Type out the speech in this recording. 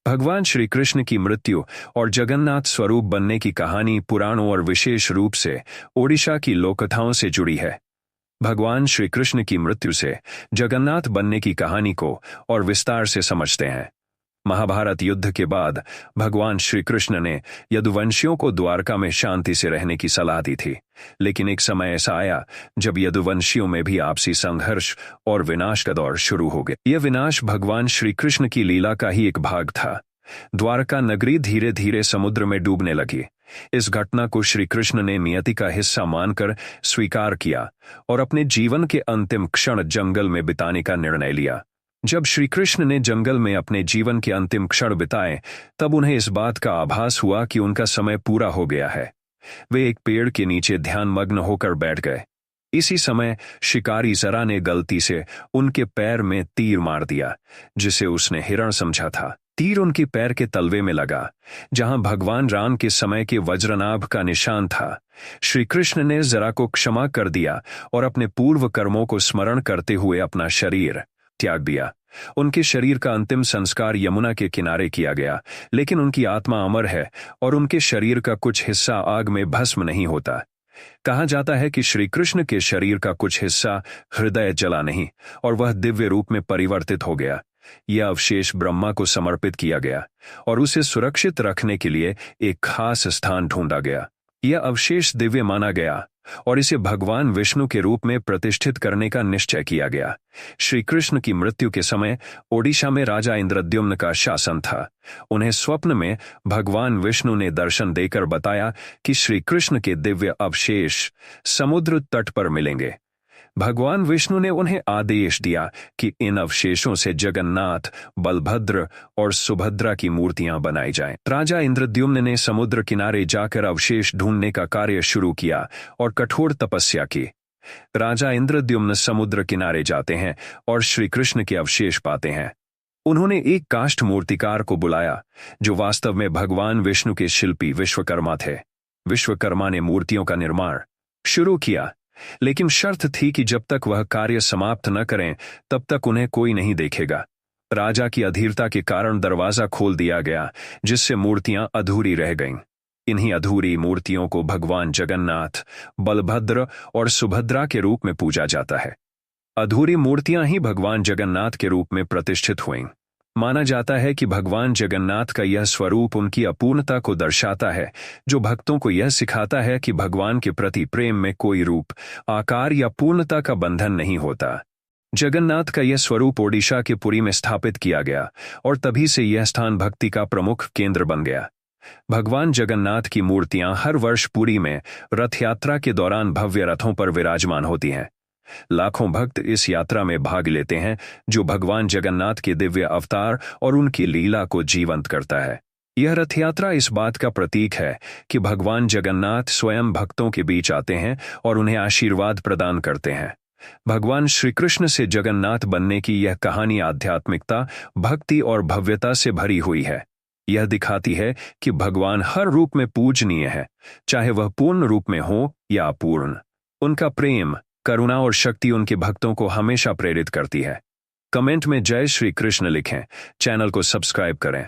भगवान श्री कृष्ण की मृत्यु और जगन्नाथ स्वरूप बनने की कहानी पुराणों और विशेष रूप से ओडिशा की लोककथाओं से जुड़ी है। भगवान श्री कृष्ण की मृत्यु से जगन्नाथ बनने की कहानी को और विस्तार से समझते हैं। महाभारत युद्ध के बाद भगवान श्री कृष्ण ने यदुवंशियों को द्वारका में शांति से रहने की सलाह दी थी, लेकिन एक समय ऐसा आया जब यदुवंशियों में भी आपसी संघर्ष और विनाश का दौर शुरू हो गया। यह विनाश भगवान श्री कृष्ण की लीला का ही एक भाग था। द्वारका नगरी धीरे धीरे समुद्र में डूबने लगी। इस घटना को श्री कृष्ण ने नियति का हिस्सा मानकर स्वीकार किया और अपने जीवन के अंतिम क्षण जंगल में बिताने का निर्णय लिया। जब श्री कृष्ण ने जंगल में अपने जीवन के अंतिम क्षण बिताए, तब उन्हें इस बात का आभास हुआ कि उनका समय पूरा हो गया है। वे एक पेड़ के नीचे ध्यानमग्न होकर बैठ गए। इसी समय शिकारी जरा ने गलती से उनके पैर में तीर मार दिया, जिसे उसने हिरण समझा था। तीर उनके पैर के तलवे में लगा, जहां भगवान राम के समय के वज्रनाभ का निशान था। श्री कृष्ण ने जरा को क्षमा कर दिया और अपने पूर्व कर्मों को स्मरण करते हुए अपना शरीर त्याग दिया। उनके शरीर का अंतिम संस्कार यमुना के किनारे किया गया, लेकिन उनकी आत्मा अमर है और उनके शरीर का कुछ हिस्सा आग में भस्म नहीं होता। कहा जाता है कि श्री कृष्ण के शरीर का कुछ हिस्सा हृदय जला नहीं और वह दिव्य रूप में परिवर्तित हो गया। यह अवशेष ब्रह्मा को समर्पित किया गया और उसे सुरक्षित रखने के लिए एक खास स्थान ढूंढा गया। यह अवशेष दिव्य माना गया और इसे भगवान विष्णु के रूप में प्रतिष्ठित करने का निश्चय किया गया। श्री कृष्ण की मृत्यु के समय ओडिशा में राजा इंद्रद्युम्न का शासन था। उन्हें स्वप्न में भगवान विष्णु ने दर्शन देकर बताया कि श्री कृष्ण के दिव्य अवशेष समुद्र तट पर मिलेंगे। भगवान विष्णु ने उन्हें आदेश दिया कि इन अवशेषों से जगन्नाथ, बलभद्र और सुभद्रा की मूर्तियां बनाई जाएं। राजा इंद्रद्युम्न ने समुद्र किनारे जाकर अवशेष ढूंढने का कार्य शुरू किया और कठोर तपस्या की। राजा इंद्रद्युम्न समुद्र किनारे जाते हैं और श्री कृष्ण के अवशेष पाते हैं। उन्होंने एक काष्ठ मूर्तिकार को बुलाया, जो वास्तव में भगवान विष्णु के शिल्पी विश्वकर्मा थे। विश्वकर्मा ने मूर्तियों का निर्माण शुरू किया, लेकिन शर्त थी कि जब तक वह कार्य समाप्त न करें, तब तक उन्हें कोई नहीं देखेगा। राजा की अधीरता के कारण दरवाजा खोल दिया गया, जिससे मूर्तियां अधूरी रह गईं। इन्हीं अधूरी मूर्तियों को भगवान जगन्नाथ, बलभद्र और सुभद्रा के रूप में पूजा जाता है। अधूरी मूर्तियां ही भगवान जगन्नाथ के रूप में प्रतिष्ठित हुईं। माना जाता है कि भगवान जगन्नाथ का यह स्वरूप उनकी अपूर्णता को दर्शाता है, जो भक्तों को यह सिखाता है कि भगवान के प्रति प्रेम में कोई रूप, आकार या पूर्णता का बंधन नहीं होता। जगन्नाथ का यह स्वरूप ओडिशा के पुरी में स्थापित किया गया और तभी से यह स्थान भक्ति का प्रमुख केंद्र बन गया। भगवान जगन्नाथ की मूर्तियां हर वर्ष पुरी में रथ यात्रा के दौरान भव्य रथों पर विराजमान होती हैं। लाखों भक्त इस यात्रा में भाग लेते हैं, जो भगवान जगन्नाथ के दिव्य अवतार और उनकी लीला को जीवंत करता है। यह रथ यात्रा इस बात का प्रतीक है कि भगवान जगन्नाथ स्वयं भक्तों के बीच आते हैं और उन्हें आशीर्वाद प्रदान करते हैं। भगवान श्री कृष्ण से जगन्नाथ बनने की यह कहानी आध्यात्मिकता, भक्ति और भव्यता से भरी हुई है। यह दिखाती है कि भगवान हर रूप में पूजनीय है, चाहे वह पूर्ण रूप में हो या अपूर्ण। उनका प्रेम, करुणा और शक्ति उनके भक्तों को हमेशा प्रेरित करती है। कमेंट में जय श्री कृष्ण लिखें, चैनल को सब्सक्राइब करें।